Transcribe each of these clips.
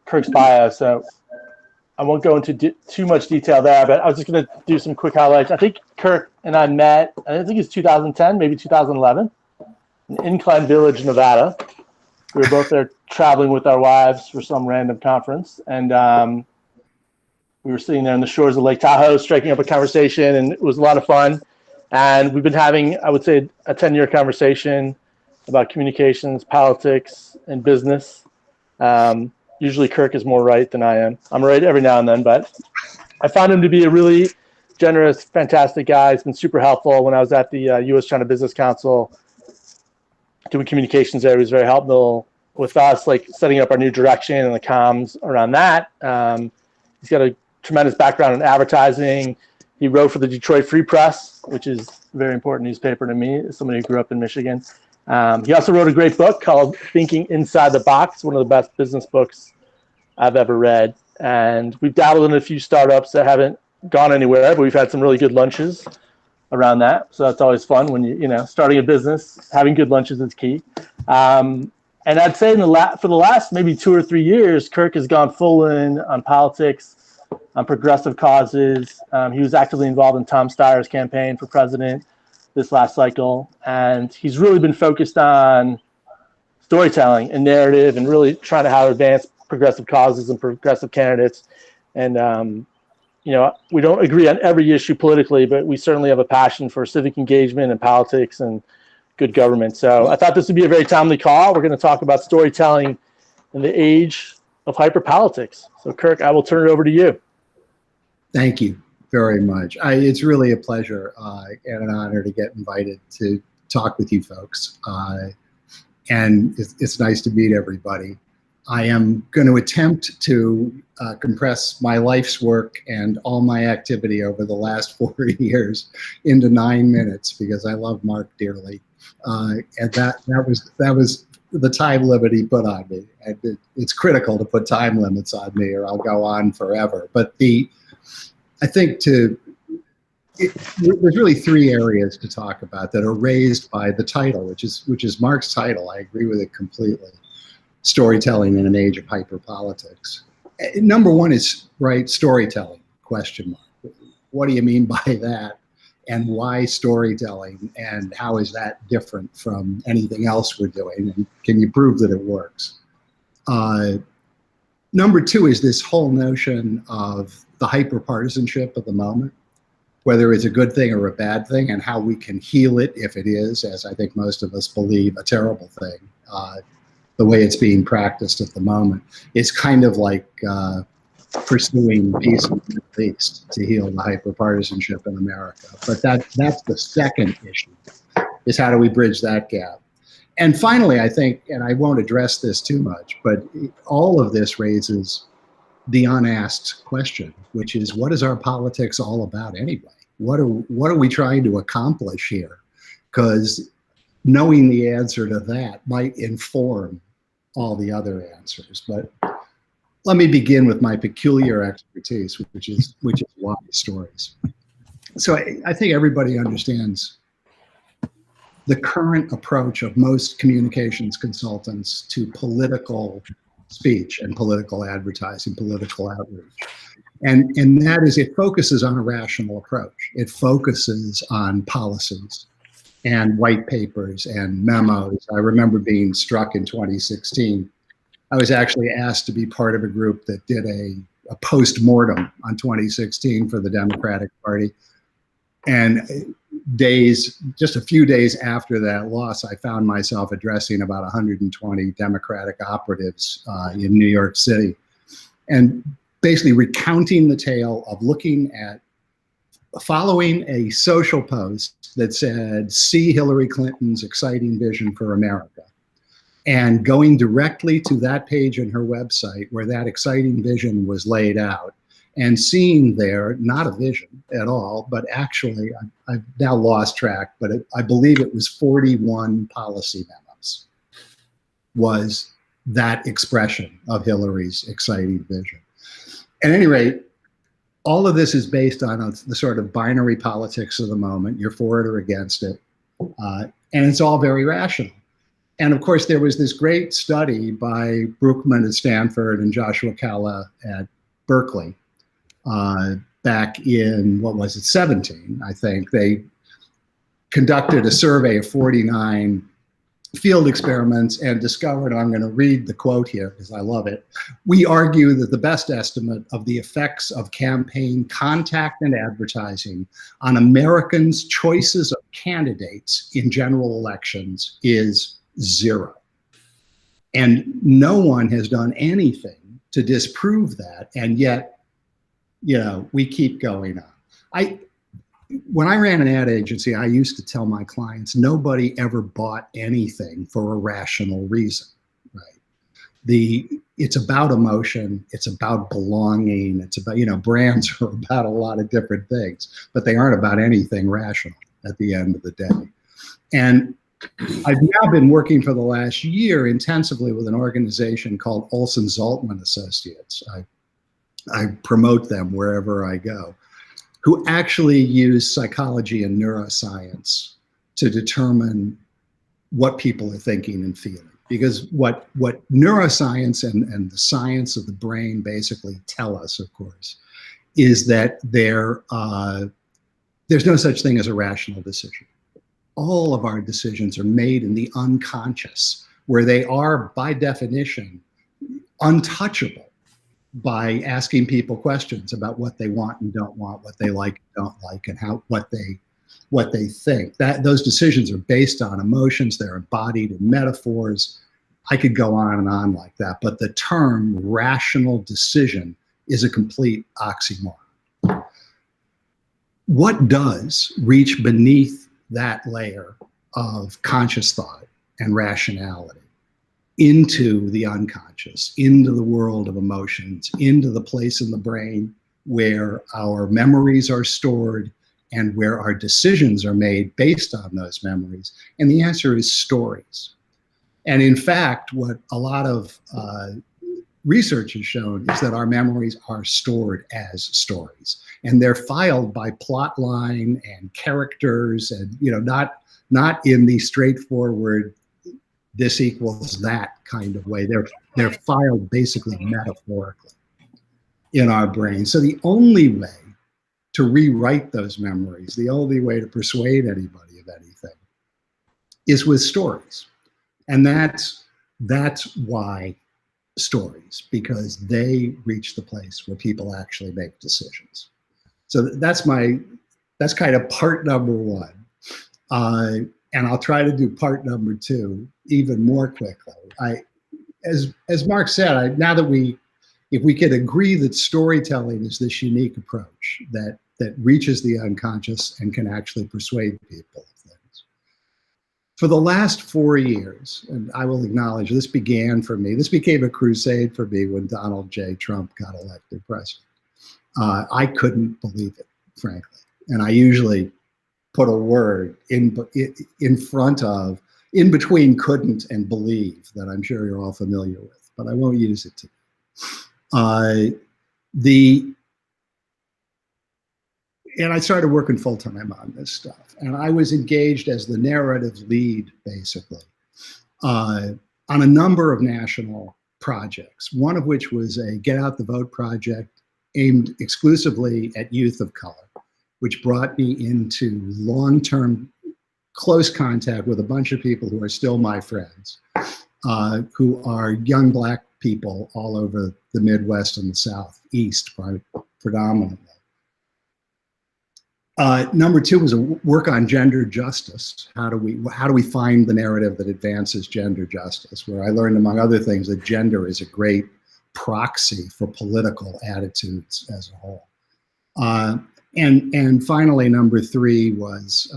Kirk's bio, so I won't go into too much detail there, but I was just going to do some quick highlights. I think Kirk and I met, I think it's 2010, maybe 2011, in Incline Village, Nevada. We were both there traveling with our wives for some random conference, and we were sitting there on the shores of Lake Tahoe, striking up a conversation, and it was a lot of fun. And we've been having, I would say, a 10-year conversation about communications, politics, and business. Usually Kirk is more right than I am. I'm right every now and then, but I found him to be a really generous, fantastic guy. He's been super helpful. When I was at the U.S.-China Business Council doing communications there, he was very helpful with us, like setting up our new direction and the comms around that. He's got a tremendous background in advertising. He wrote for the Detroit Free Press, which is a very important newspaper to me, as somebody who grew up in Michigan. He also wrote a great book called Thinking Inside the Box, one of the best business books I've ever read. And we've dabbled in a few startups that haven't gone anywhere, but we've had some really good lunches around that. So that's always fun when starting a business, having good lunches is key. And I'd say for the last maybe 2 or 3 years, Kirk has gone full in on politics, on progressive causes. He was actively involved in Tom Steyer's campaign for president this last cycle. And he's really been focused on storytelling and narrative and really trying to how to advance progressive causes and progressive candidates. And, we don't agree on every issue politically, but we certainly have a passion for civic engagement and politics and good government. So I thought this would be a very timely call. We're going to talk about storytelling in the age of hyperpolitics. So Kirk, I will turn it over to you. Thank you very much. It's really a pleasure and an honor to get invited to talk with you folks. And it's nice to meet everybody. I am going to attempt to compress my life's work and all my activity over the last 4 years into 9 minutes because I love Mark dearly. And that was the time limit he put on me. And it's critical to put time limits on me or I'll go on forever. But I think there's really 3 areas to talk about that are raised by the title, which is Mark's title. I agree with it completely. Storytelling in an age of hyperpolitics. Number 1 is storytelling, question mark. What do you mean by that? And why storytelling? And how is that different from anything else we're doing? And can you prove that it works? Number 2 is this whole notion of the hyperpartisanship of the moment, whether it's a good thing or a bad thing, and how we can heal it if it is, as I think most of us believe, a terrible thing. The way it's being practiced at the moment. It's kind of like pursuing peace in the Middle East to heal the hyperpartisanship in America. But that's the second issue, is how do we bridge that gap? And finally, I think, and I won't address this too much, but all of this raises the unasked question, which is, what is our politics all about anyway? What are we trying to accomplish here? Because knowing the answer to that might inform all the other answers. But let me begin with my peculiar expertise, which is why stories. So I think everybody understands the current approach of most communications consultants to political speech and political advertising, political outreach. And that is, it focuses on a rational approach. It focuses on policies and white papers and memos. I remember being struck in 2016. I was actually asked to be part of a group that did a post-mortem on 2016 for the Democratic Party. And just a few days after that loss, I found myself addressing about 120 Democratic operatives in New York City, and basically recounting the tale of following a social post that said, "See Hillary Clinton's exciting vision for America," and going directly to that page in her website where that exciting vision was laid out, and seeing there, not a vision at all, but actually, I've now lost track, but I believe it was 41 policy memos, was that expression of Hillary's exciting vision. At any rate, all of this is based on the sort of binary politics of the moment. You're for it or against it. And it's all very rational. And of course, there was this great study by Brookman at Stanford and Joshua Kalla at Berkeley back in, what was it, 17, I think. They conducted a survey of 49 field experiments and discovered, and I'm going to read the quote here because I love it, "We argue that the best estimate of the effects of campaign contact and advertising on Americans' choices of candidates in general elections is 0. And no one has done anything to disprove that, and yet, you know, we keep going on. When I ran an ad agency, I used to tell my clients, nobody ever bought anything for a rational reason, right? It's about emotion, it's about belonging, it's about, you know, brands are about a lot of different things, but they aren't about anything rational at the end of the day. And I've now been working for the last year intensively with an organization called Olson Zaltman Associates. I promote them wherever I go, who actually use psychology and neuroscience to determine what people are thinking and feeling. Because what neuroscience and the science of the brain basically tell us, of course, is that there's no such thing as a rational decision. All of our decisions are made in the unconscious, where they are, by definition, untouchable by asking people questions about what they want and don't want, what they like and don't like, and what they think. Those decisions are based on emotions. They're embodied in metaphors. I could go on and on like that, but the term rational decision is a complete oxymoron. What does reach beneath that layer of conscious thought and rationality into the unconscious, into the world of emotions, into the place in the brain where our memories are stored and where our decisions are made based on those memories? And the answer is stories. And in fact, what a lot of research has shown is that our memories are stored as stories, and they're filed by plot line and characters, and, you know, not in the straightforward this equals that kind of way. They're filed basically metaphorically in our brain. So the only way to rewrite those memories, the only way to persuade anybody of anything, is with stories. And that's why stories, because they reach the place where people actually make decisions. So that's kind of part number one. And I'll try to do part number two even more quickly. As Mark said, now that if we could agree that storytelling is this unique approach that reaches the unconscious and can actually persuade people of things. For the last 4 years, and I will acknowledge this became a crusade for me when Donald J. Trump got elected president. I couldn't believe it, frankly. And I usually put a word in between couldn't and believe that I'm sure you're all familiar with, but I won't use it today. And I started working full-time on this stuff. And I was engaged as the narrative lead, basically, on a number of national projects, one of which was a Get Out the Vote project aimed exclusively at youth of color, which brought me into long-term close contact with a bunch of people who are still my friends, who are young Black people all over the Midwest and the Southeast, predominantly. Number two was a work on gender justice. How do we find the narrative that advances gender justice? Where I learned, among other things, that gender is a great proxy for political attitudes as a whole. And finally, number three was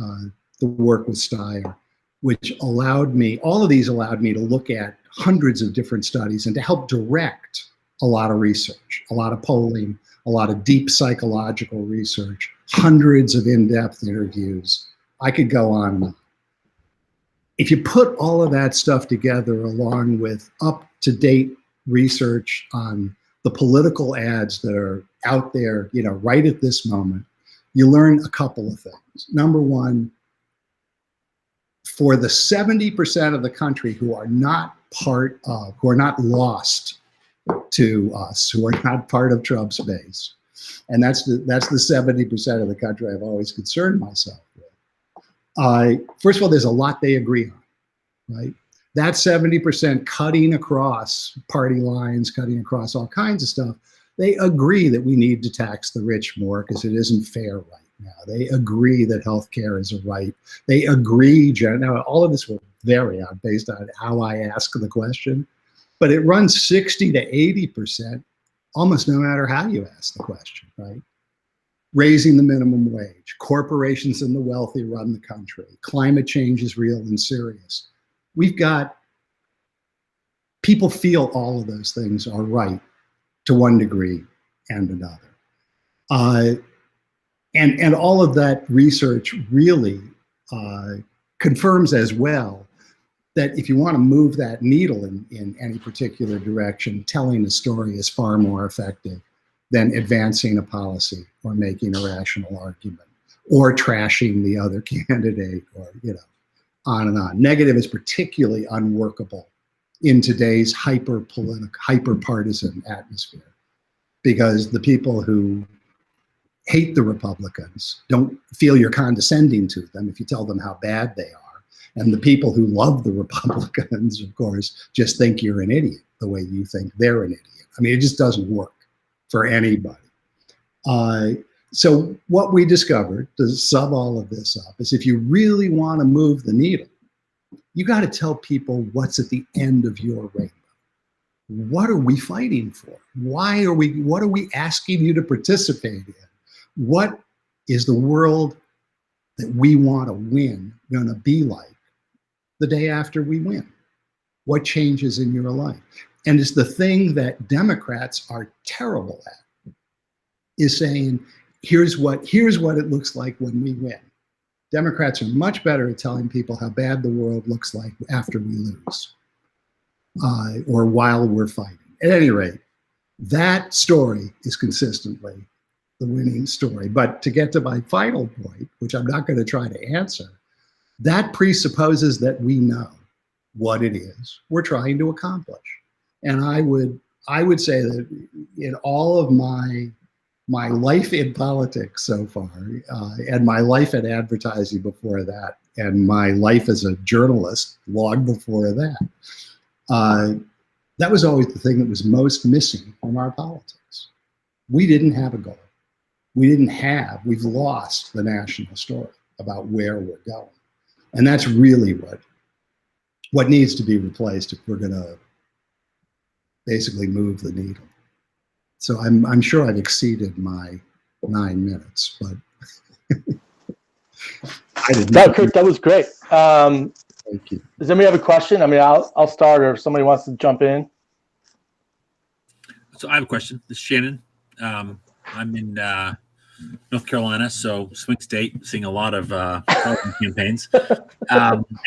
the work with Steyer, which all of these allowed me to look at hundreds of different studies and to help direct a lot of research, a lot of polling, a lot of deep psychological research, hundreds of in-depth interviews. I could go on and on. If you put all of that stuff together along with up-to-date research on the political ads that are out there, you know, right at this moment, you learn a couple of things. Number one, for the 70% of the country who are not part of, who are not lost to us, who are not part of Trump's base, and that's the 70% of the country I've always concerned myself with. First of all, there's a lot they agree on, right? That 70% cutting across party lines, cutting across all kinds of stuff, they agree that we need to tax the rich more because it isn't fair right now. They agree that healthcare is a right. They agree, now all of this will vary based on how I ask the question, but it runs 60 to 80% almost no matter how you ask the question, right? Raising the minimum wage, corporations and the wealthy run the country, climate change is real and serious. We've got, people feel all of those things are right to one degree and another. And all of that research really confirms as well that if you want to move that needle in any particular direction, telling a story is far more effective than advancing a policy or making a rational argument or trashing the other candidate, or, you know, on and on. Negative is particularly unworkable in today's hyper-partisan atmosphere, because the people who hate the Republicans don't feel you're condescending to them if you tell them how bad they are. And the people who love the Republicans, of course, just think you're an idiot the way you think they're an idiot. I mean, it just doesn't work for anybody. So what we discovered, to sum all of this up, is if you really want to move the needle, you got to tell people what's at the end of your rainbow. What are we fighting for? What are we asking you to participate in? What is the world that we want to win going to be like the day after we win? What changes in your life? And it's the thing that Democrats are terrible at, is saying, here's what it looks like when we win. Democrats are much better at telling people how bad the world looks like after we lose, or while we're fighting. At any rate, that story is consistently the winning story. But to get to my final point, which I'm not going to try to answer, that presupposes that we know what it is we're trying to accomplish. And I would say that in all of my life in politics so far, and my life in advertising before that, and my life as a journalist long before that, that was always the thing that was most missing from our politics. We didn't have a goal. We've lost the national story about where we're going. And that's really what needs to be replaced if we're going to basically move the needle. So I'm sure I've exceeded my 9 minutes, but I didn't. No, Kirk, that was great. Thank you. Does anybody have a question? I mean, I'll start, or if somebody wants to jump in. So I have a question. This is Shannon. I'm in North Carolina, so swing state, seeing a lot of campaigns,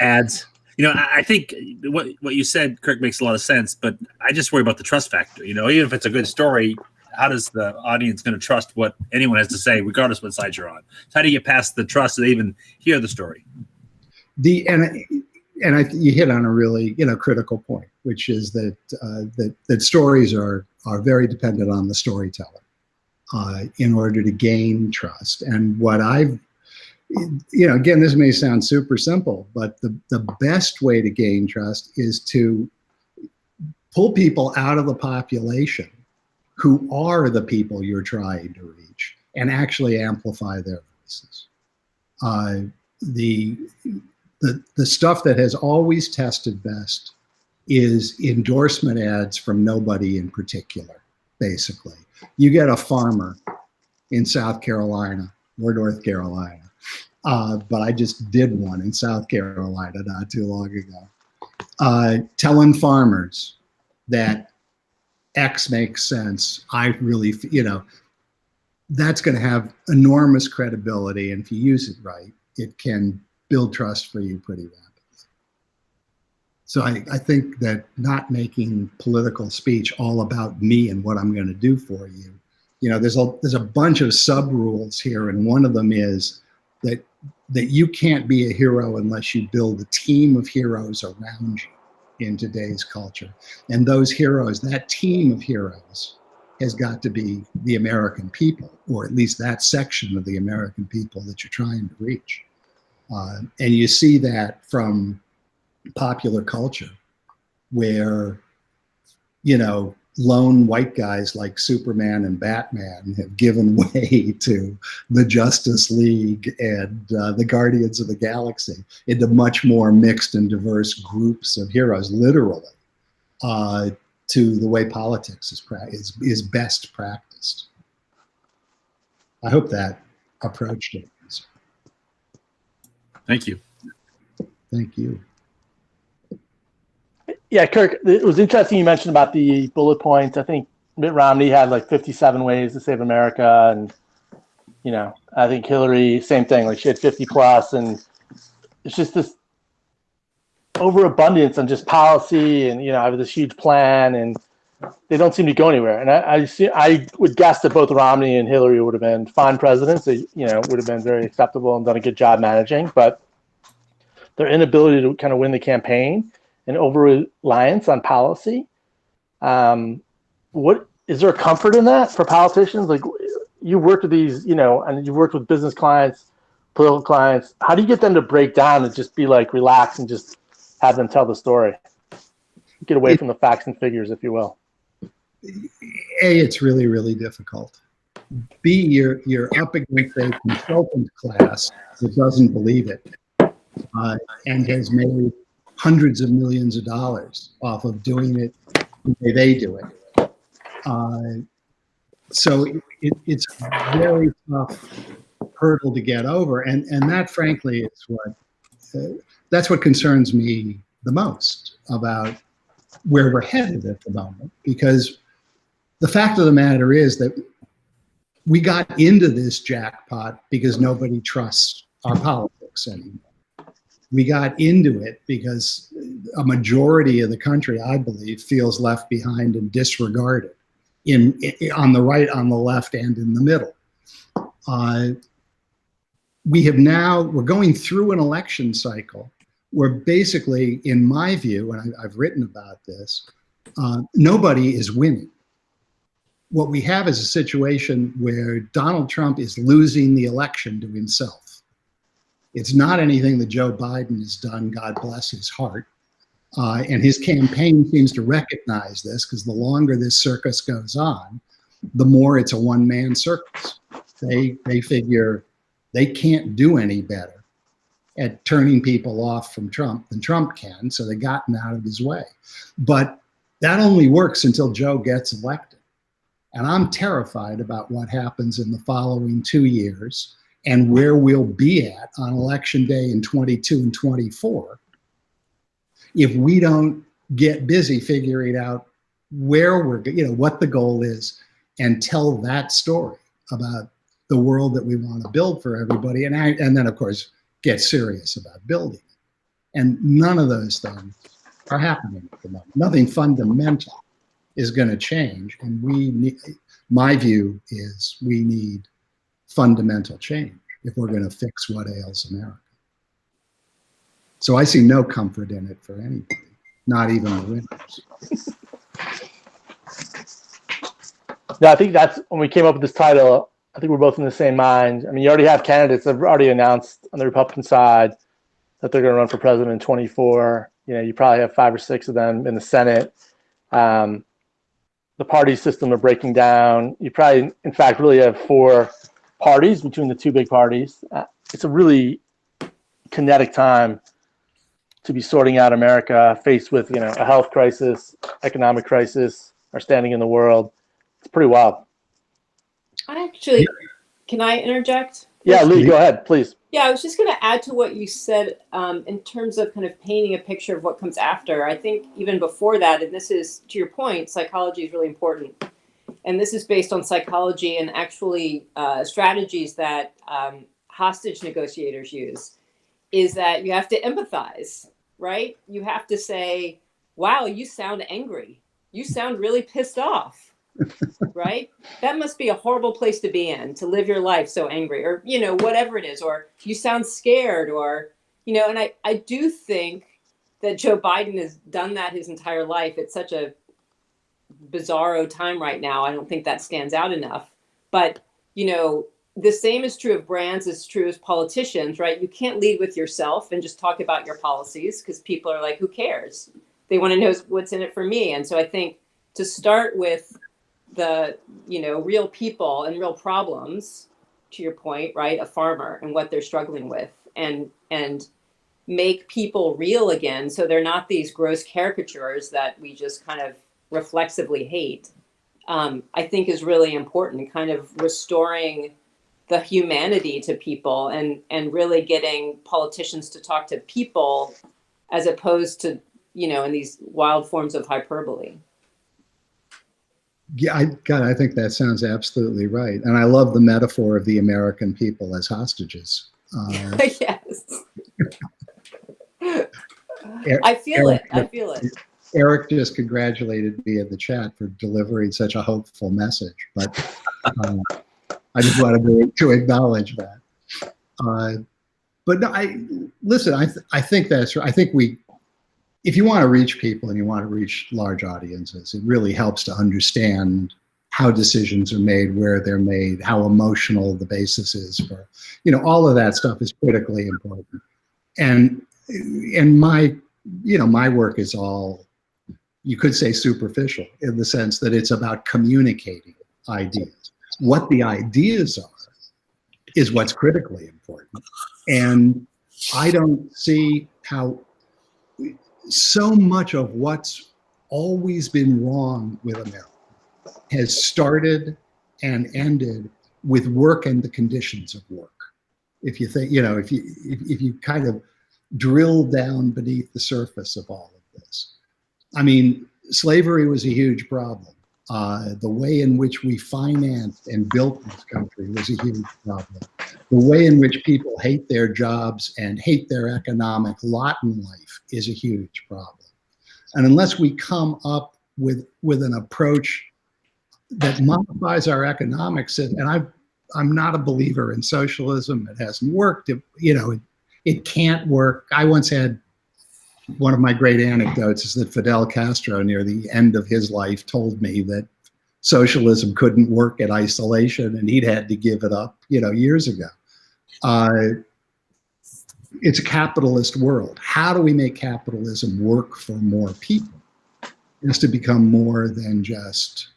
ads. You know, I think what you said, Kirk, makes a lot of sense, but I just worry about the trust factor. You know, even if it's a good story, how does the audience going to trust what anyone has to say, regardless what side you're on? So how do you get past the trust so they even hear the story? You hit on a really critical point, which is that stories are very dependent on the storyteller in order to gain trust. And what I've again, this may sound super simple, but the best way to gain trust is to pull people out of the population who are the people you're trying to reach and actually amplify their voices. The stuff that has always tested best is endorsement ads from nobody in particular, basically. You get a farmer in South Carolina or North Carolina, but I just did one in South Carolina not too long ago, telling farmers that X makes sense. I really, that's going to have enormous credibility. And if you use it right, it can build trust for you pretty rapidly. So I think that not making political speech all about me and what I'm going to do for you, there's a bunch of sub rules here. And one of them is that that you can't be a hero unless you build a team of heroes around you in today's culture. And those heroes, that team of heroes, has got to be the American people, or at least that section of the American people that you're trying to reach. And you see that from popular culture, where, you know, lone white guys like Superman and Batman have given way to the Justice League and the Guardians of the Galaxy into much more mixed and diverse groups of heroes, literally, to the way politics is best practiced. I hope that approach it. Thank you. Thank you. Yeah, Kirk, it was interesting you mentioned about the bullet points. I think Mitt Romney had like 57 ways to save America. And, you know, I think Hillary, same thing, like she had 50 plus. And it's just this overabundance on just policy. And, you know, I have this huge plan and they don't seem to go anywhere. And I would guess that both Romney and Hillary would have been fine presidents. They, you know, would have been very acceptable and done a good job managing. But their inability to kind of win the campaign and over-reliance on policy. What is there a comfort in that for politicians? Like, you worked with these, you know, and you've worked with business clients, political clients. How do you get them to break down and just be like relaxed and just have them tell the story? Get away from the facts and figures, if you will. A, it's really, really difficult. B, you're up against a consultant class that doesn't believe it and has made hundreds of millions of dollars off of doing it the way they do it. So it's a very tough hurdle to get over. And that, frankly, is that's what concerns me the most about where we're headed at the moment. Because the fact of the matter is that we got into this jackpot because nobody trusts our politics anymore. We got into it because a majority of the country, I believe, feels left behind and disregarded on the right, on the left, and in the middle. We're going through an election cycle where basically, in my view, and I've written about this, nobody is winning. What we have is a situation where Donald Trump is losing the election to himself. It's not anything that Joe Biden has done, God bless his heart. And his campaign seems to recognize this, because the longer this circus goes on, the more it's a one-man circus. They figure they can't do any better at turning people off from Trump than Trump can, so they've gotten out of his way. But that only works until Joe gets elected. And I'm terrified about what happens in the following 2 years and where we'll be at on election day in 22 and 24 if we don't get busy figuring out where we're, you know, what the goal is and tell that story about the world that we want to build for everybody. And then, of course, get serious about building it. And none of those things are happening at the moment. Nothing fundamental is going to change. And my view is we need fundamental change if we're going to fix what ails America. So I see no comfort in it for anybody, not even the winners. Yeah, I think that's when we came up with this title. I think we're both in the same mind. I mean, you already have candidates that have already announced on the Republican side that they're going to run for president in 24. You know, you probably have 5 or 6 of them in the Senate. The party system are breaking down. You probably, in fact, really have 4 parties between the 2 big parties. It's a really kinetic time to be sorting out America, faced with, you know, a health crisis, economic crisis, our standing in the world. It's pretty wild. Can I interject? Yeah, Lee, go ahead, please. Yeah, I was just going to add to what you said in terms of kind of painting a picture of what comes after. I think even before that, and this is, to your point, psychology is really important. And this is based on psychology and actually strategies that hostage negotiators use, is that you have to empathize, right? You have to say, wow, you sound angry. You sound really pissed off. right? That must be a horrible place to be in, to live your life so angry, or, you know, whatever it is, or you sound scared, or, you know, and I do think that Joe Biden has done that his entire life. It's such a bizarro time right now. I don't think that stands out enough. But, you know, the same is true of brands, is true as politicians, right? You can't lead with yourself and just talk about your policies, because people are like, who cares? They want to know what's in it for me. And so I think to start with the, you know, real people and real problems, to your point, right? A farmer and what they're struggling with, and make people real again, so they're not these gross caricatures that we just kind of reflexively hate, I think is really important, kind of restoring the humanity to people, and really getting politicians to talk to people as opposed to, you know, in these wild forms of hyperbole. Yeah, I think that sounds absolutely right. And I love the metaphor of the American people as hostages. Yes. I feel it. Eric just congratulated me in the chat for delivering such a hopeful message, but I just wanted to acknowledge that. But no, listen. I think that's right. I think if you want to reach people and you want to reach large audiences, it really helps to understand how decisions are made, where they're made, how emotional the basis is for, you know, all of that stuff is critically important. And my work is all, you could say, superficial, in the sense that it's about communicating ideas. What the ideas are is what's critically important. And I don't see how so much of what's always been wrong with America has started and ended with work and the conditions of work. If you think, you know, if you kind of drill down beneath the surface of all of this. I mean, slavery was a huge problem. The way in which we financed and built this country was a huge problem. The way in which people hate their jobs and hate their economic lot in life is a huge problem. And unless we come up with an approach that modifies our economic system, and I'm not a believer in socialism. It hasn't worked. It can't work. I once had, one of my great anecdotes is that Fidel Castro, near the end of his life, told me that socialism couldn't work in isolation and he'd had to give it up, years ago. It's a capitalist world. How do we make capitalism work for more people? It has to become more than just,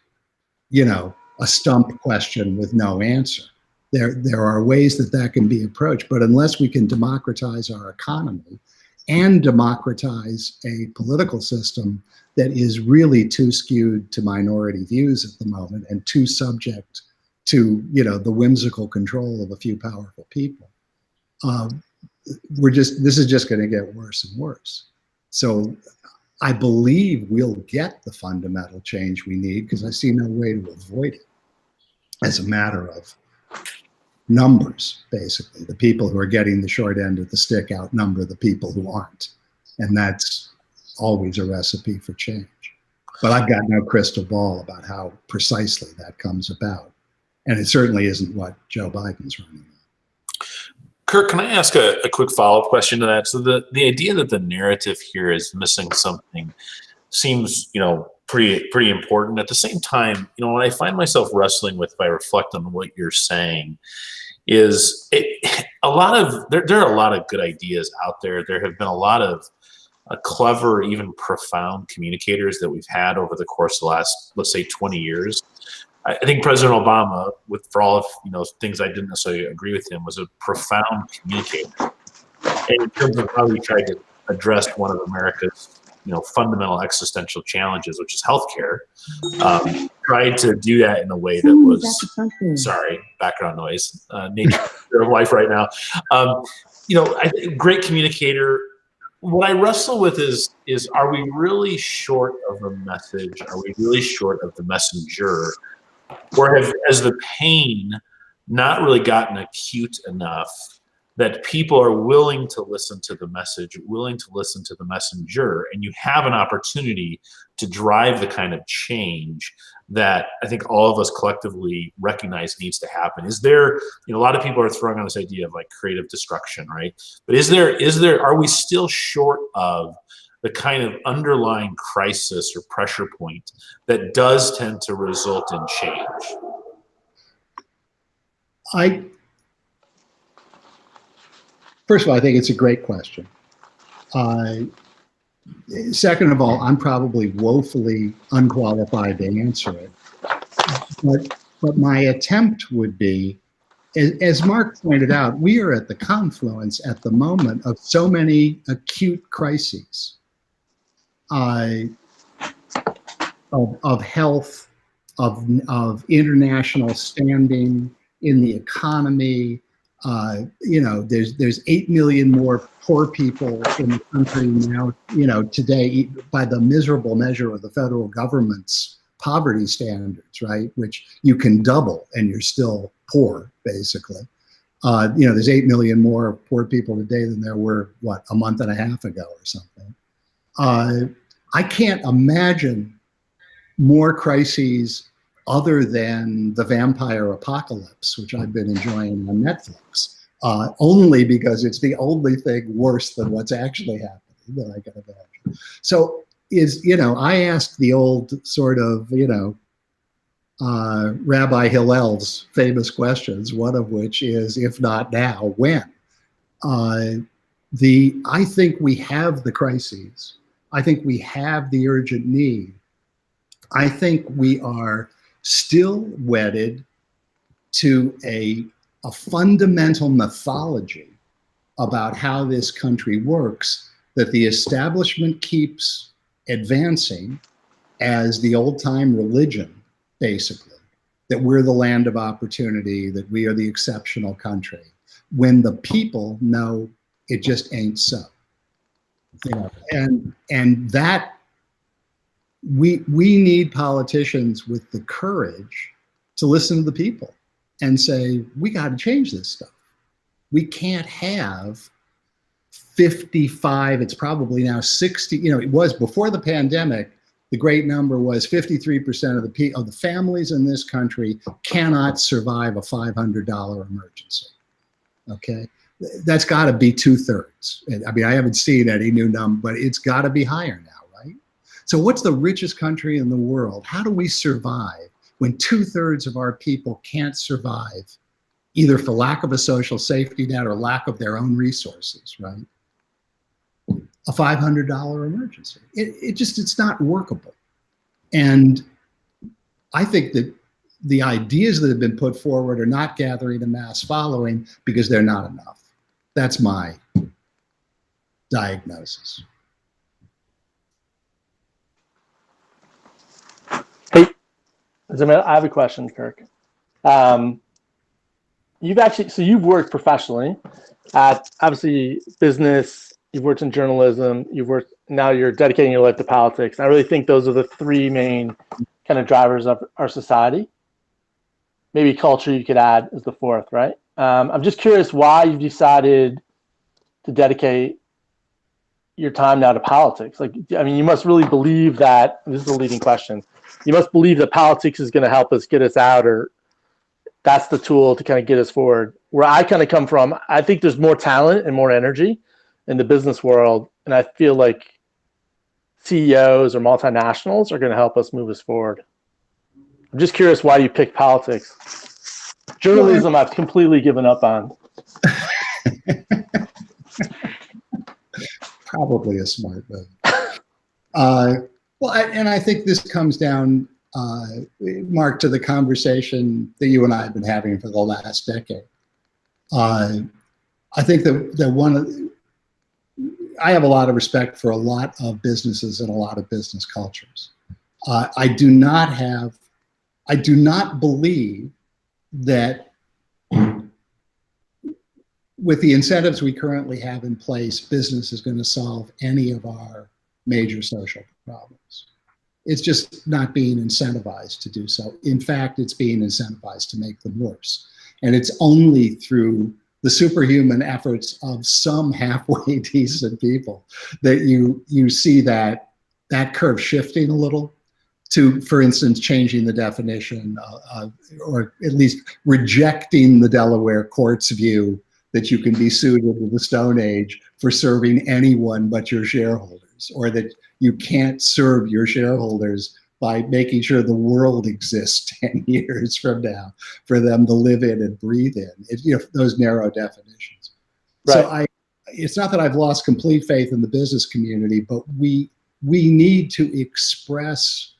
a stump question with no answer. There are ways that can be approached, but unless we can democratize our economy and democratize a political system that is really too skewed to minority views at the moment and too subject to, the whimsical control of a few powerful people, this is just going to get worse and worse. So I believe we'll get the fundamental change we need, because I see no way to avoid it. As a matter of numbers, basically. The people who are getting the short end of the stick outnumber the people who aren't. And that's always a recipe for change. But I've got no crystal ball about how precisely that comes about. And it certainly isn't what Joe Biden's running on. Kirk, can I ask a quick follow-up question to that? So the idea that the narrative here is missing something seems, pretty important. At the same time, what I find myself wrestling with, if I reflect on what you're saying, is there are a lot of good ideas out there. There have been a lot of clever, even profound communicators that we've had over the course of the last, let's say, 20 years. I think President Obama, for all of things I didn't necessarily agree with him, was a profound communicator. And in terms of how he tried to address one of America's fundamental existential challenges, which is healthcare, tried to do that in a way that was, sorry, background noise, nature of life right now. I think great communicator. What I wrestle with is are we really short of a message? Are we really short of the messenger? Or has the pain not really gotten acute enough that people are willing to listen to the message, willing to listen to the messenger, and you have an opportunity to drive the kind of change that I think all of us collectively recognize needs to happen. Is there, a lot of people are throwing on this idea of like creative destruction, right? But are we still short of the kind of underlying crisis or pressure point that does tend to result in change? First of all, I think it's a great question. Second of all, I'm probably woefully unqualified to answer it. But my attempt would be, as Mark pointed out, we are at the confluence at the moment of so many acute crises of health, of international standing in the economy. There's 8 million more poor people in the country now, today, by the miserable measure of the federal government's poverty standards, right? Which you can double and you're still poor, basically. There's 8 million more poor people today than there were, a month and a half ago or something. I can't imagine more crises other than the vampire apocalypse, which I've been enjoying on Netflix, only because it's the only thing worse than what's actually happening that I can imagine. So I asked the old sort of, Rabbi Hillel's famous questions, one of which is, if not now, when? I think we have the crises. I think we have the urgent need. I think we are still wedded to a fundamental mythology about how this country works that the establishment keeps advancing as the old-time religion, basically, that we're the land of opportunity, that we are the exceptional country, when the people know it just ain't so. And that we need politicians with the courage to listen to the people and say, we got to change this stuff. We can't have 55, it's probably now 60, it was before the pandemic, the great number was 53% of the families in this country cannot survive a $500 emergency, okay? That's gotta be 2/3. I mean, I haven't seen any new number, but it's gotta be higher now, right? So what's the richest country in the world? How do we survive when 2/3 of our people can't survive, either for lack of a social safety net or lack of their own resources, right? A $500 emergency. It's not workable. And I think that the ideas that have been put forward are not gathering a mass following because they're not enough. That's my diagnosis. Hey, I have a question, Kirk. You've worked professionally at, obviously, business. You've worked in journalism. Now you're dedicating your life to politics. I really think those are the three main kind of drivers of our society. Maybe culture you could add as the fourth, right? I'm just curious why you've decided to dedicate your time now to politics. You must really believe that, this is a leading question, you must believe that politics is going to help us get us out, or that's the tool to kind of get us forward. Where I kind of come from, I think there's more talent and more energy in the business world, and I feel like CEOs or multinationals are going to help us move us forward. I'm just curious why you picked politics. Journalism, I've completely given up on. Probably a smart move. And I think this comes down, Mark, to the conversation that you and I have been having for the last decade. I think that I have a lot of respect for a lot of businesses and a lot of business cultures. I do not believe that with the incentives we currently have in place, business is going to solve any of our major social problems. It's just not being incentivized to do so. In fact, it's being incentivized to make them worse. And it's only through the superhuman efforts of some halfway decent people, that you see that curve shifting a little to, for instance, changing the definition or at least rejecting the Delaware court's view that you can be sued into the Stone Age for serving anyone but your shareholders, or that you can't serve your shareholders by making sure the world exists 10 years from now for them to live in and breathe in. Those narrow definitions. Right. So it's not that I've lost complete faith in the business community, but we need to express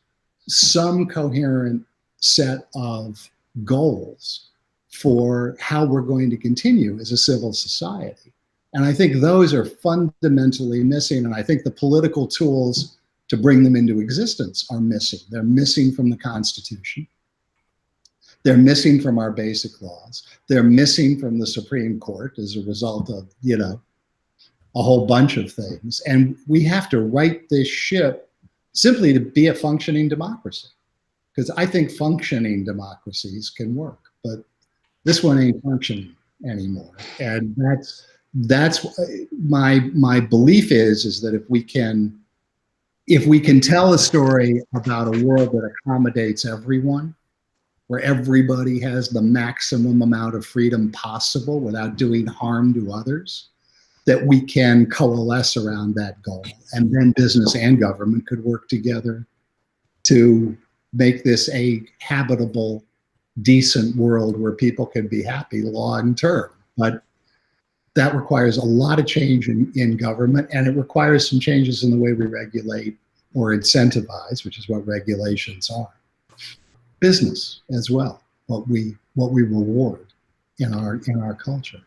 some coherent set of goals for how we're going to continue as a civil society. And I think those are fundamentally missing, and I think the political tools to bring them into existence are missing. They're missing from the Constitution. They're missing from our basic laws. They're missing from the Supreme Court as a result of, a whole bunch of things. And we have to right this ship simply to be a functioning democracy. Because I think functioning democracies can work, but this one ain't functioning anymore. And that's my belief is that if we can tell a story about a world that accommodates everyone, where everybody has the maximum amount of freedom possible without doing harm to others, that we can coalesce around that goal. And then business and government could work together to make this a habitable, decent world where people can be happy long term. But that requires a lot of change in government, and it requires some changes in the way we regulate or incentivize, which is what regulations are. Business as well, what we reward in our culture.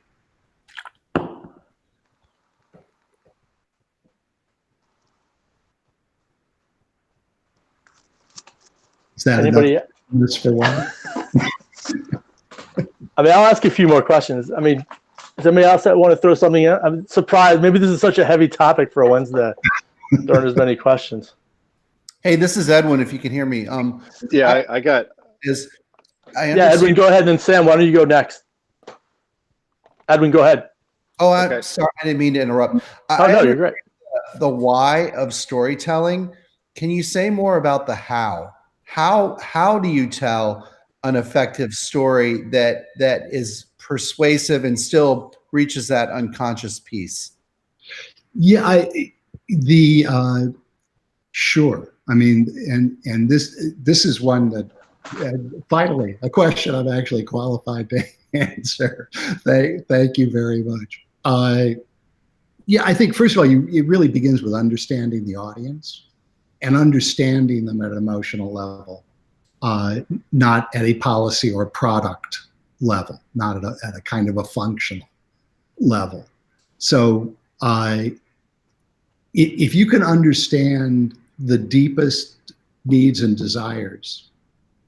Is that anybody? For one? I'll ask a few more questions. Does anybody else that want to throw something in? I'm surprised. Maybe this is such a heavy topic for a Wednesday. There aren't as many questions. Hey, this is Edwin. If you can hear me, I got. Edwin, go ahead, and Sam, why don't you go next? Edwin, go ahead. Oh, Okay. Sorry, I didn't mean to interrupt. No, you're great. The why of storytelling. Can you say more about the how? How do you tell an effective story that is persuasive and still reaches that unconscious piece? Yeah, sure. And this is one that finally a question I'm actually qualified to answer. Thank you very much. I think first of all, it really begins with understanding the audience and understanding them at an emotional level, not at a policy or product level, not at a kind of a functional level. So if you can understand the deepest needs and desires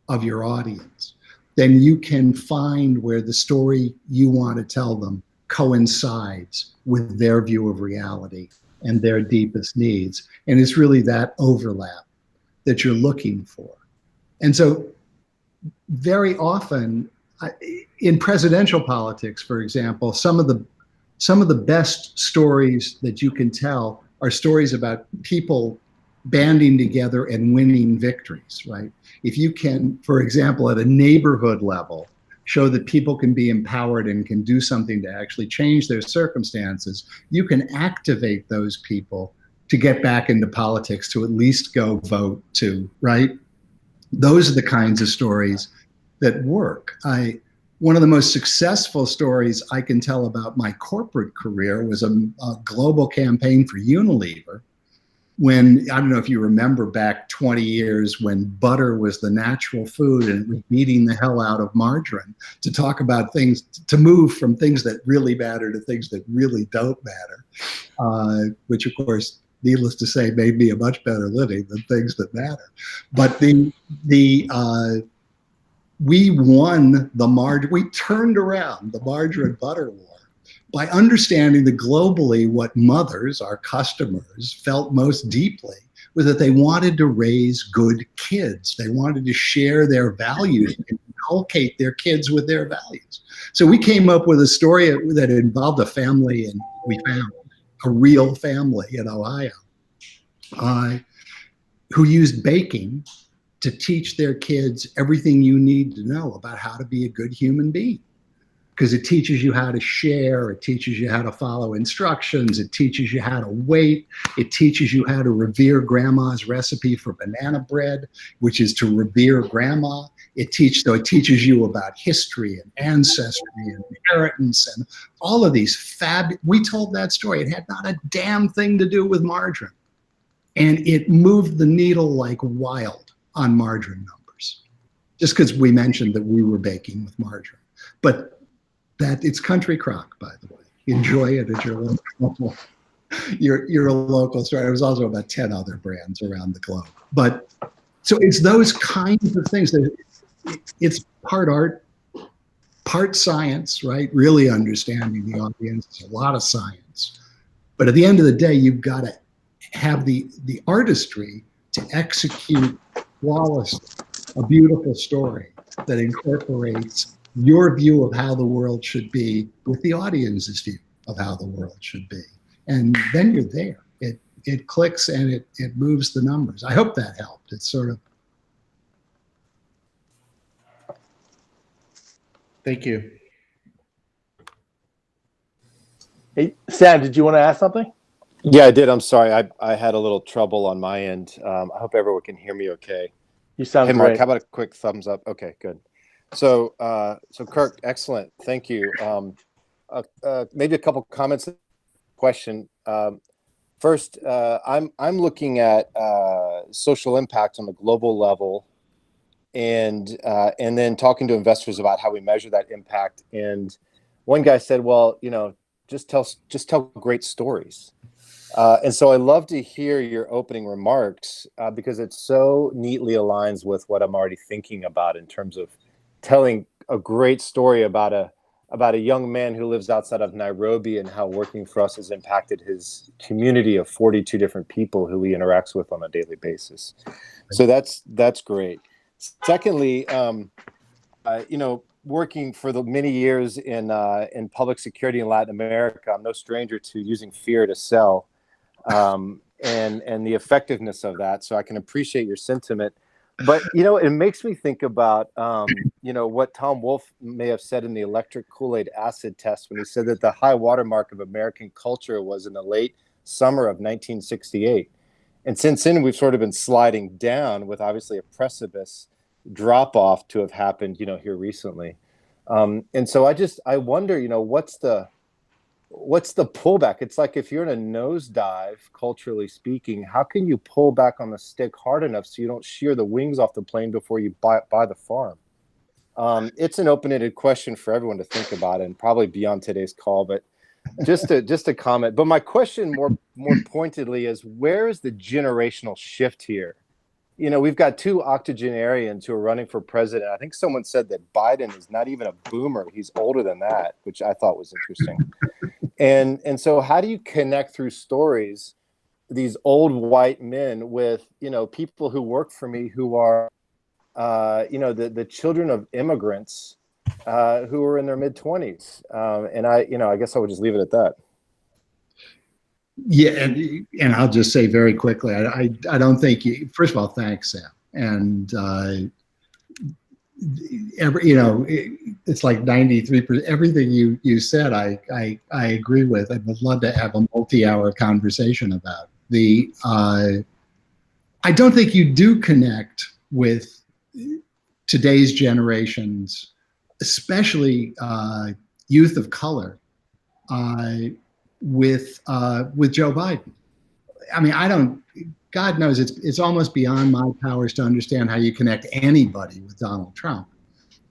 of your audience, then you can find where the story you want to tell them coincides with their view of reality and their deepest needs. And it's really that overlap that you're looking for. And so very often in presidential politics, for example, some of the best stories that you can tell are stories about people banding together and winning victories, right? If you can, for example, at a neighborhood level, show that people can be empowered and can do something to actually change their circumstances, you can activate those people to get back into politics, to at least go vote too, right? Those are the kinds of stories that work. One of the most successful stories I can tell about my corporate career was a global campaign for Unilever. When, I don't know if you remember back 20 years when butter was the natural food and it was beating the hell out of margarine, to talk about things, to move from things that really matter to things that really don't matter, which of course, needless to say, made me a much better living than things that matter. But we won we turned around the margarine butter war by understanding that globally what mothers, our customers, felt most deeply was that they wanted to raise good kids. They wanted to share their values in inculcate their kids with their values. So we came up with a story that involved a family, and we found a real family in Ohio who used baking to teach their kids everything you need to know about how to be a good human being. Because it teaches you how to share, it teaches you how to follow instructions, it teaches you how to wait, it teaches you how to revere grandma's recipe for banana bread, which is to revere grandma. It teaches you about history and ancestry and inheritance and all of these we told that story. It had not a damn thing to do with margarine. And it moved the needle like wild on margarine numbers. Just because we mentioned that we were baking with margarine. But that it's country crock, by the way. Enjoy it at your local, your local store. There was also about 10 other brands around the globe. But so it's those kinds of things that it's part art, part science, right? Really understanding the audience. It's a lot of science. But at the end of the day, you've got to have the artistry to execute flawlessly a beautiful story that incorporates your view of how the world should be with the audience's view of how the world should be. And then you're there. It clicks and it moves the numbers. I hope that helped. It's sort of. Thank you. Hey, Sam, did you want to ask something? Yeah, I did. I'm sorry. I had a little trouble on my end. I hope everyone can hear me okay. You sound Hey, Mark, great. how about a quick thumbs up? Okay, good. So Kirk, excellent. Thank you. Maybe a couple comments. Question. First, I'm looking at social impact on the global level, and then talking to investors about how we measure that impact. And one guy said, "Well, just tell great stories." And so I love to hear your opening remarks because it so neatly aligns with what I'm already thinking about in terms of telling a great story about a young man who lives outside of Nairobi and how working for us has impacted his community of 42 different people who he interacts with on a daily basis. So that's great. Secondly, working for the many years in public security in Latin America, I'm no stranger to using fear to sell, and the effectiveness of that. So I can appreciate your sentiment. But, it makes me think about, what Tom Wolfe may have said in the electric Kool-Aid acid test when he said that the high watermark of American culture was in the late summer of 1968. And since then, we've sort of been sliding down with obviously a precipice drop off to have happened, here recently. And so I wonder, what's the pullback? It's like if you're in a nosedive, culturally speaking, how can you pull back on the stick hard enough so you don't shear the wings off the plane before you buy the farm? It's an open-ended question for everyone to think about, and probably beyond today's call. But just a comment. But my question more pointedly is, where is the generational shift here? We've got two octogenarians who are running for president. I think someone said that Biden is not even a boomer. He's older than that, which I thought was interesting. And so how do you connect through stories these old white men with, people who work for me who are, the children of immigrants who are in their mid-20s? And I guess I would just leave it at that. Yeah, and I'll just say very quickly, I don't think first of all, thanks, Sam. And it's like 93%. Everything you said, I agree with. I would love to have a multi-hour conversation about the. I don't think you do connect with today's generations, especially youth of color. With Joe Biden. I mean, God knows it's almost beyond my powers to understand how you connect anybody with Donald Trump.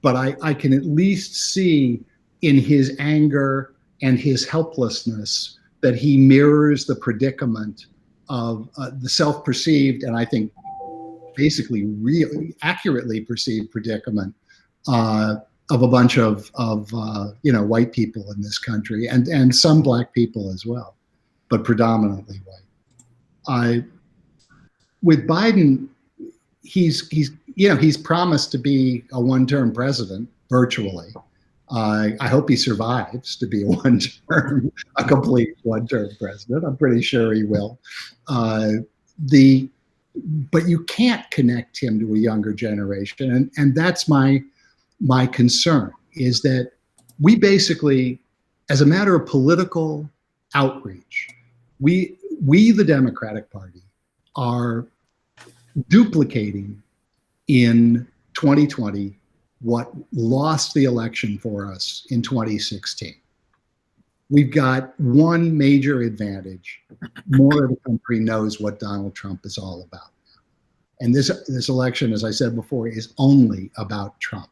But I can at least see in his anger and his helplessness that he mirrors the predicament of the self-perceived, and I think basically really accurately perceived predicament of a bunch of white people in this country, and some black people as well, but predominantly white. With Biden, he's promised to be a one-term president virtually. I hope he survives to be a complete one-term president. I'm pretty sure he will. But you can't connect him to a younger generation, and that's my concern, is that we basically, as a matter of political outreach, we the Democratic Party are duplicating in 2020 what lost the election for us in 2016. We've got one major advantage. More of the country knows what Donald Trump is all about. And this election, as I said before, is only about Trump.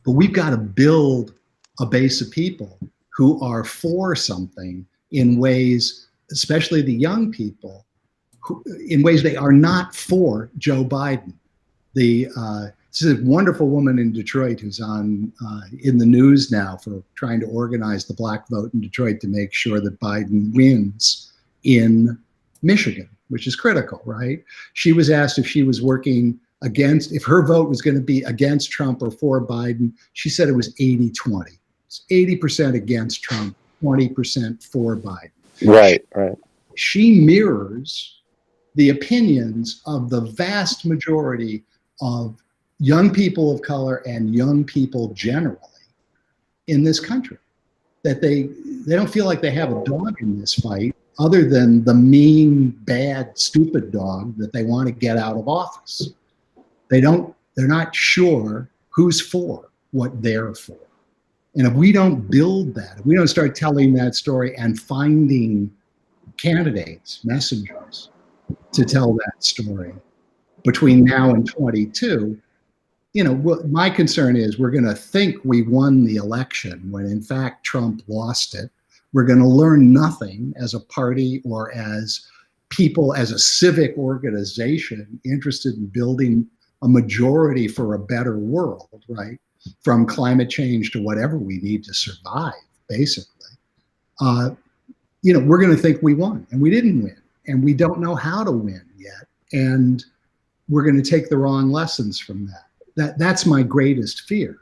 But we've got to build a base of people who are for something in ways, especially the young people, in ways they are not for Joe Biden. This is a wonderful woman in Detroit who's on in the news now for trying to organize the black vote in Detroit to make sure that Biden wins in Michigan, which is critical, right? She was asked if she was working if her vote was going to be against Trump or for Biden. She said it was 80-20. It's 80% against Trump, 20% for Biden. Right. She mirrors the opinions of the vast majority of young people of color and young people generally in this country, that they don't feel like they have a dog in this fight other than the mean, bad, stupid dog that they want to get out of office. They're not sure who's for what they're for. And if we don't build that, if we don't start telling that story and finding candidates, messengers to tell that story between now and 22, my concern is we're going to think we won the election when in fact Trump lost it. We're going to learn nothing as a party or as people, as a civic organization interested in building a majority for a better world, right? From climate change to whatever we need to survive, basically. We're going to think we won, and we didn't win, and we don't know how to win yet. And we're going to take the wrong lessons from that. That's my greatest fear.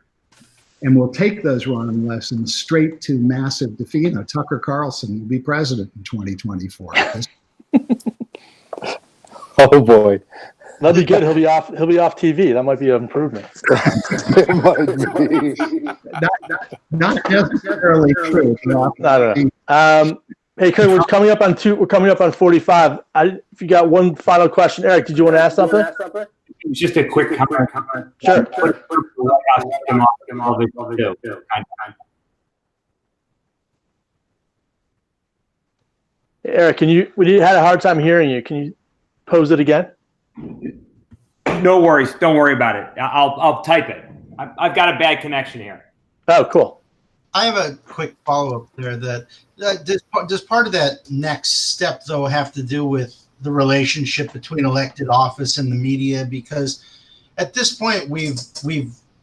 And we'll take those wrong lessons straight to massive defeat. Tucker Carlson will be president in 2024. Oh boy. That'd be good. He'll be off TV. That might be an improvement. Not necessarily true. Hey, Kurt, we're coming up on 45. If you got one final question, Eric, did you want to ask something? It was just a quick comment. Sure. Eric, we had a hard time hearing you. Can you pose it again? No worries. Don't worry about it. I'll type it. I've got a bad connection here. Oh, cool. I have a quick follow-up there. Does part of that next step, though, have to do with the relationship between elected office and the media? Because at this point, we've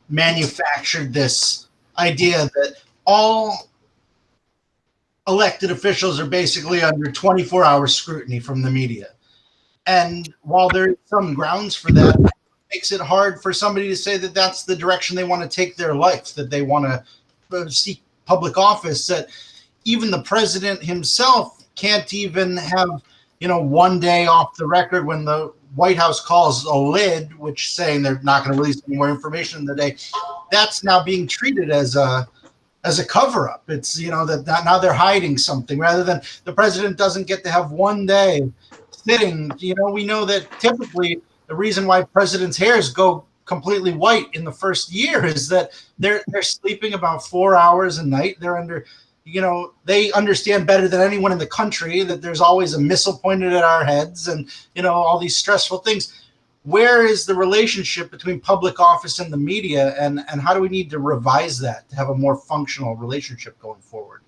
manufactured this idea that all elected officials are basically under 24-hour scrutiny from the media. And while there's some grounds for that, it makes it hard for somebody to say that that's the direction they want to take their life, that they want to seek public office, that even the president himself can't even have, one day off the record when the White House calls a lid, which saying they're not going to release any more information in the day. That's now being treated as a cover-up. It's, that now they're hiding something rather than the president doesn't get to have one day sitting. We know that typically the reason why presidents' hairs go completely white in the first year is that they're sleeping about 4 hours a night. They're under, they understand better than anyone in the country that there's always a missile pointed at our heads and, all these stressful things. Where is the relationship between public office and the media, and how do we need to revise that to have a more functional relationship going forward?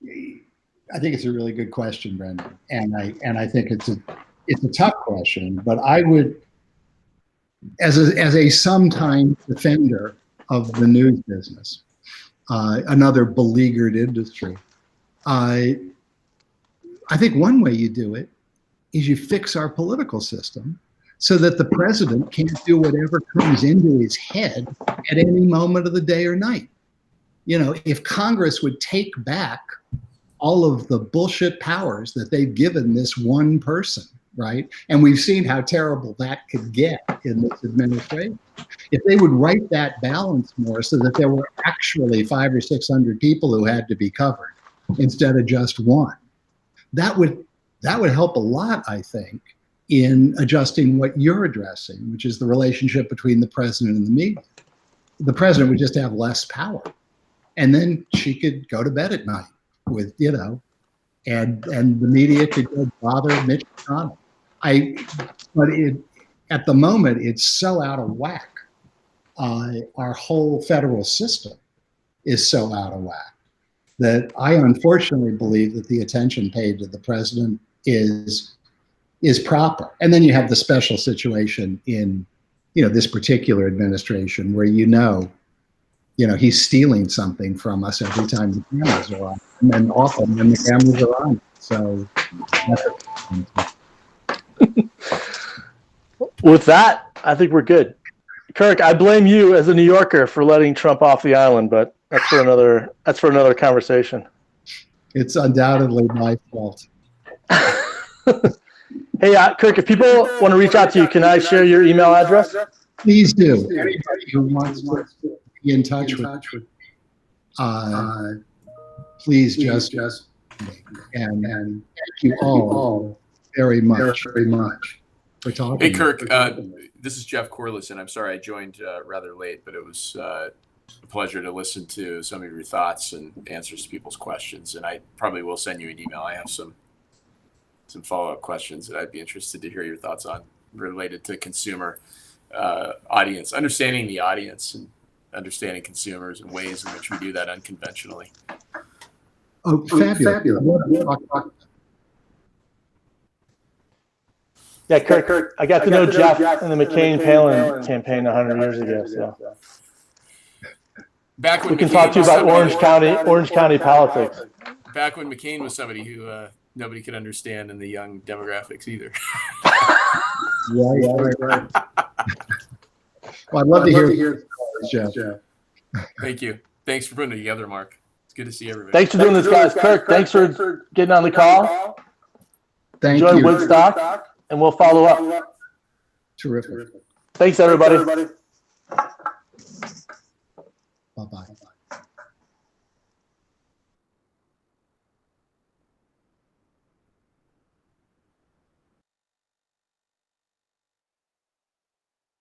I think it's a really good question, Brendan, and I think it's a tough question. But I would, as a sometime defender of the news business, another beleaguered industry, I think one way you do it is you fix our political system so that the president can't do whatever comes into his head at any moment of the day or night. You know, if Congress would take back all of the bullshit powers that they've given this one person, right? And we've seen how terrible that could get in this administration. If they would write that balance more so that there were actually 500 or 600 people who had to be covered instead of just one, that would help a lot, I think, in adjusting what you're addressing, which is the relationship between the president and the media. The president would just have less power. And then she could go to bed at night with, you know, and the media could go bother Mitch McConnell. But at the moment, it's so out of whack. Our whole federal system is so out of whack that I unfortunately believe that the attention paid to the president is proper. And then you have the special situation in, you know, this particular administration where you know he's stealing something from us every time the cameras are on, and then often when the cameras are on. So with that, I think we're good. Kirk, I blame you as a New Yorker for letting Trump off the island, but that's for another conversation. It's undoubtedly my fault. Hey, Kirk, if people want to reach out to you, can I share your email address? Please do. Anybody who wants to be in touch with, please just and thank you all very much for talking. Hey, Kirk, this is Jeff Corliss, and I'm sorry I joined rather late, but it was a pleasure to listen to some of your thoughts and answers to people's questions. And I probably will send you an email. I have some follow-up questions that I'd be interested to hear your thoughts on related to consumer audience, understanding the audience and understanding consumers and ways in which we do that unconventionally. Oh, fabulous. Yeah, Kirk, I got to know Jeff in the McCain-Palin campaign 100 years ago. So back when we can talk to you about Orange County politics. Back when McCain was somebody who nobody could understand in the young demographics either. Right. Well, I'd love to hear Jeff. Thank you. Thanks for putting it together, Mark. It's good to see everybody. Thanks for doing this, guys. Kirk, thanks for getting on the call. Thank Enjoy you. Woodstock, and we'll follow up. Terrific. Thanks, everybody.